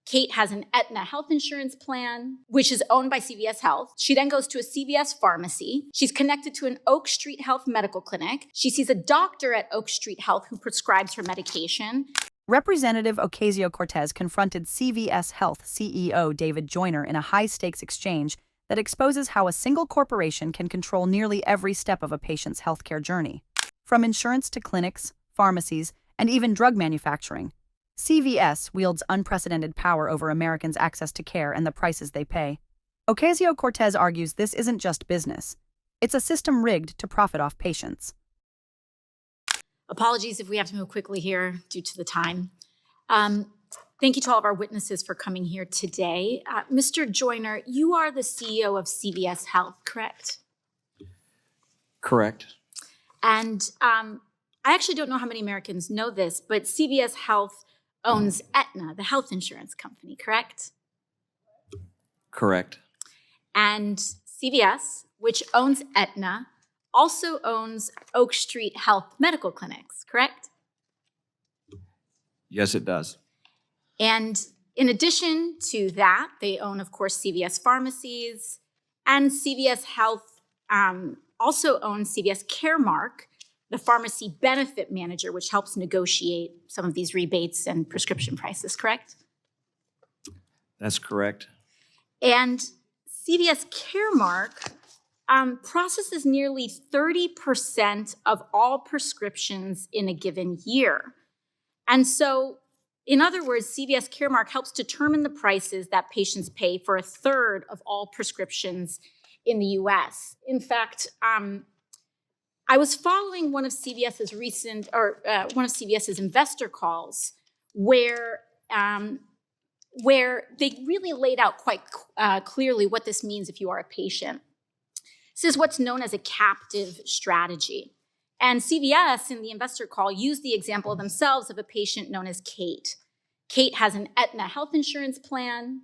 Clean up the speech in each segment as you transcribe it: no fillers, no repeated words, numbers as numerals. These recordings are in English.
Kate has an Aetna health insurance plan, which is owned by CVS Health. She then goes to a CVS pharmacy. She's connected to an Oak Street Health medical clinic. She sees a doctor at Oak Street Health who prescribes her medication. Representative Ocasio-Cortez confronted CVS Health CEO David Joyner in a high-stakes exchange that exposes how a single corporation can control nearly every step of a patient's healthcare journey, from insurance to clinics, pharmacies, and even drug manufacturing. CVS wields unprecedented power over Americans' access to care and the prices they pay. Ocasio-Cortez argues this isn't just business. It's a system rigged to profit off patients. Apologies if we have to move quickly here due to the time. Thank you to all of our witnesses for coming here today. Mr. Joyner, you are the CEO of CVS Health, correct? Correct. And I actually don't know how many Americans know this, but CVS Health owns Aetna, the health insurance company, correct? Correct. And CVS, which owns Aetna, also owns Oak Street Health medical clinics, correct? Yes, it does. And in addition to that, they own, of course, CVS pharmacies, and CVS Health also owns CVS Caremark, the pharmacy benefit manager, which helps negotiate some of these rebates and prescription prices, correct? That's correct. And CVS Caremark processes nearly 30% of all prescriptions in a given year. And so, in other words, CVS Caremark helps determine the prices that patients pay for a third of all prescriptions in the US. In fact, I was following one of CVS's investor calls where they really laid out quite clearly what this means if you are a patient. This is what's known as a captive strategy. And CVS in the investor call used the example themselves of a patient known as Kate. Kate has an Aetna health insurance plan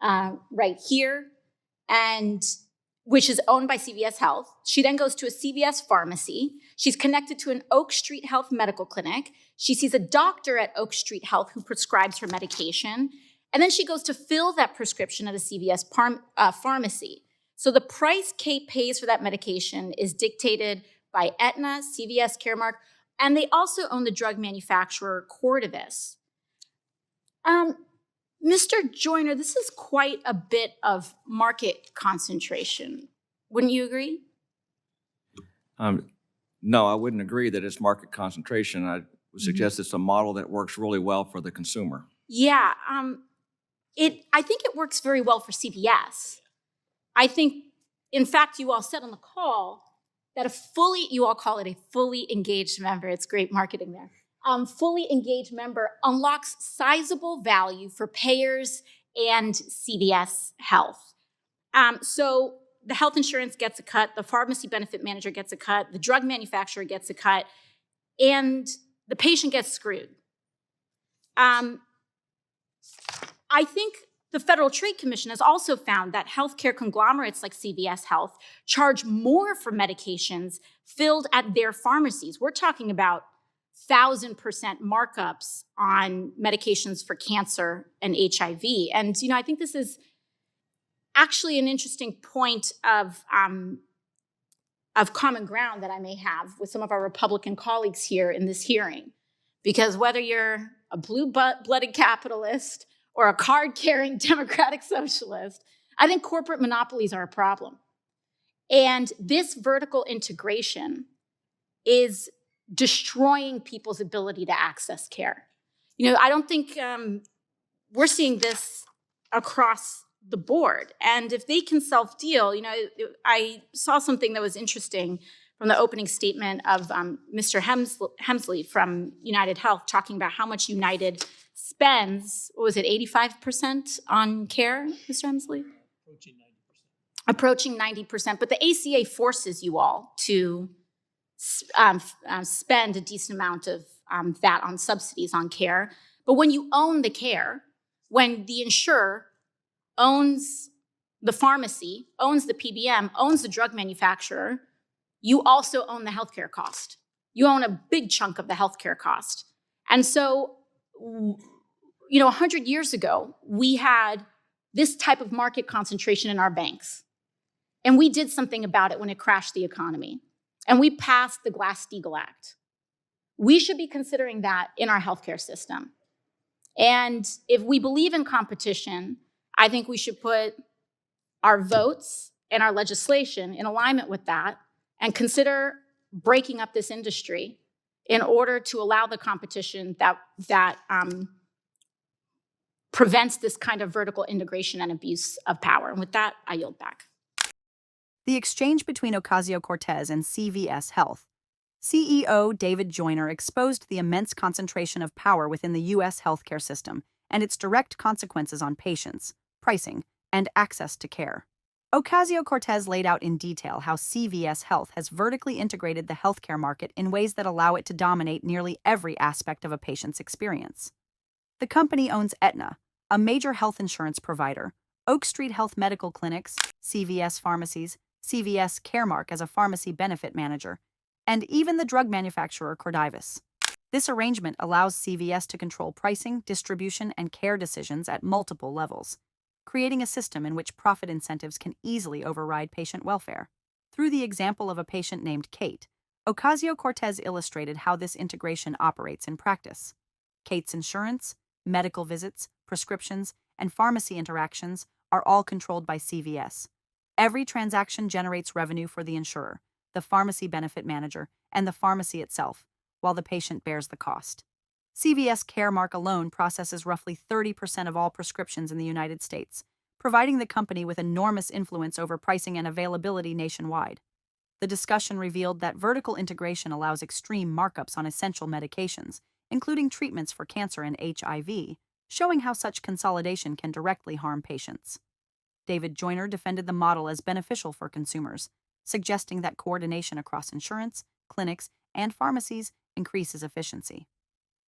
right here, and which is owned by CVS Health. She then goes to a CVS pharmacy. She's connected to an Oak Street Health medical clinic. She sees a doctor at Oak Street Health who prescribes her medication. And then she goes to fill that prescription at a CVS pharmacy. So the price Kate pays for that medication is dictated by Aetna, CVS Caremark, and they also own the drug manufacturer Cordavis. Mr. Joyner, this is quite a bit of market concentration. Wouldn't you agree? No, I wouldn't agree that it's market concentration. I would suggest it's a model that works really well for the consumer. Yeah, I think it works very well for CVS. I think, in fact, you all said on the call that you all call it a fully engaged member. It's great marketing there. Fully engaged member unlocks sizable value for payers and CVS Health. So the health insurance gets a cut, the pharmacy benefit manager gets a cut, the drug manufacturer gets a cut, and the patient gets screwed. I think the Federal Trade Commission has also found that healthcare conglomerates like CVS Health charge more for medications filled at their pharmacies. We're talking about 1,000% markups on medications for cancer and HIV. And, I think this is actually an interesting point of common ground that I may have with some of our Republican colleagues here in this hearing. Because whether you're a blue-blooded capitalist or a card-carrying democratic socialist, I think corporate monopolies are a problem. And this vertical integration is destroying people's ability to access care. I don't think we're seeing this across the board. And if they can self-deal, I saw something that was interesting from the opening statement of Mr. Hemsley from United Health talking about how much United spends, what was it, 85% on care, Mr. Hemsley? Approaching 90%. But the ACA forces you all to spend a decent amount of that on subsidies on care. But when you own the care, when the insurer owns the pharmacy, owns the PBM, owns the drug manufacturer, you also own the healthcare cost. You own a big chunk of the healthcare cost. And so, 100 years ago, we had this type of market concentration in our banks. And we did something about it when it crashed the economy. And we passed the Glass-Steagall Act. We should be considering that in our healthcare system. And if we believe in competition, I think we should put our votes and our legislation in alignment with that and consider breaking up this industry in order to allow the competition that prevents this kind of vertical integration and abuse of power. And with that, I yield back. The exchange between Ocasio-Cortez and CVS Health. CEO David Joyner exposed the immense concentration of power within the U.S. healthcare system and its direct consequences on patients, pricing, and access to care. Ocasio-Cortez laid out in detail how CVS Health has vertically integrated the healthcare market in ways that allow it to dominate nearly every aspect of a patient's experience. The company owns Aetna, a major health insurance provider, Oak Street Health Medical Clinics, CVS Pharmacies, CVS Caremark as a pharmacy benefit manager, and even the drug manufacturer Cordavis. This arrangement allows CVS to control pricing, distribution, and care decisions at multiple levels, creating a system in which profit incentives can easily override patient welfare. Through the example of a patient named Kate, Ocasio-Cortez illustrated how this integration operates in practice. Kate's insurance, medical visits, prescriptions, and pharmacy interactions are all controlled by CVS. Every transaction generates revenue for the insurer, the pharmacy benefit manager, and the pharmacy itself, while the patient bears the cost. CVS Caremark alone processes roughly 30% of all prescriptions in the United States, providing the company with enormous influence over pricing and availability nationwide. The discussion revealed that vertical integration allows extreme markups on essential medications, including treatments for cancer and HIV, showing how such consolidation can directly harm patients. David Joyner defended the model as beneficial for consumers, suggesting that coordination across insurance, clinics, and pharmacies increases efficiency.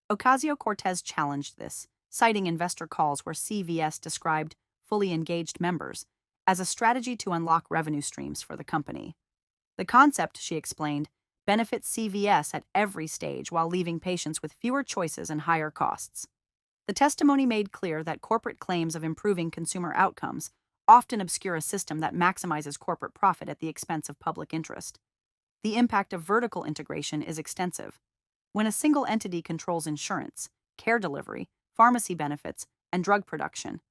Ocasio-Cortez challenged this, citing investor calls where CVS described fully engaged members as a strategy to unlock revenue streams for the company. The concept, she explained, benefits CVS at every stage while leaving patients with fewer choices and higher costs. The testimony made clear that corporate claims of improving consumer outcomes often obscure a system that maximizes corporate profit at the expense of public interest. The impact of vertical integration is extensive. When a single entity controls insurance, care delivery, pharmacy benefits, and drug production,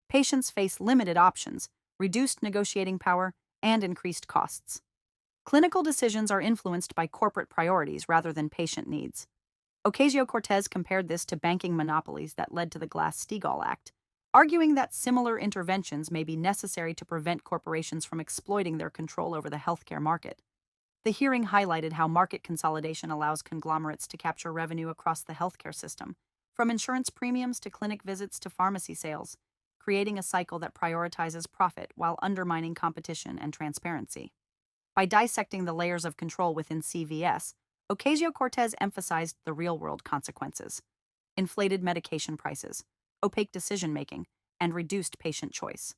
patients face limited options, reduced negotiating power, and increased costs. Clinical decisions are influenced by corporate priorities rather than patient needs. Ocasio-Cortez compared this to banking monopolies that led to the Glass-Steagall Act, arguing that similar interventions may be necessary to prevent corporations from exploiting their control over the healthcare market. The hearing highlighted how market consolidation allows conglomerates to capture revenue across the healthcare system, from insurance premiums to clinic visits to pharmacy sales, creating a cycle that prioritizes profit while undermining competition and transparency. By dissecting the layers of control within CVS, Ocasio-Cortez emphasized the real-world consequences: inflated medication prices, opaque decision-making, and reduced patient choice.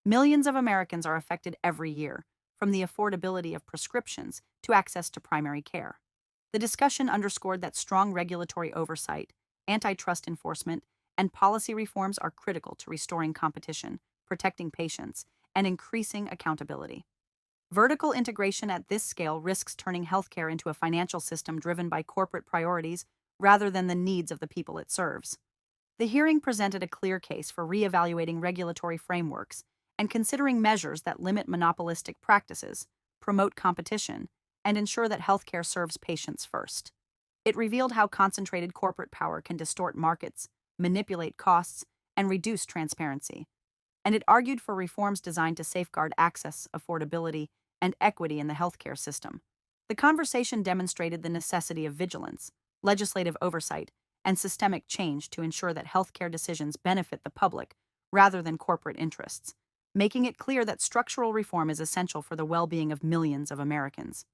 Millions of Americans are affected every year, from the affordability of prescriptions to access to primary care. The discussion underscored that strong regulatory oversight, antitrust enforcement, and policy reforms are critical to restoring competition, protecting patients, and increasing accountability. Vertical integration at this scale risks turning healthcare into a financial system driven by corporate priorities rather than the needs of the people it serves. The hearing presented a clear case for reevaluating regulatory frameworks and considering measures that limit monopolistic practices, promote competition, and ensure that healthcare serves patients first. It revealed how concentrated corporate power can distort markets, manipulate costs, and reduce transparency. And it argued for reforms designed to safeguard access, affordability, and equity in the healthcare system. The conversation demonstrated the necessity of vigilance, legislative oversight, and systemic change to ensure that healthcare decisions benefit the public rather than corporate interests, making it clear that structural reform is essential for the well-being of millions of Americans.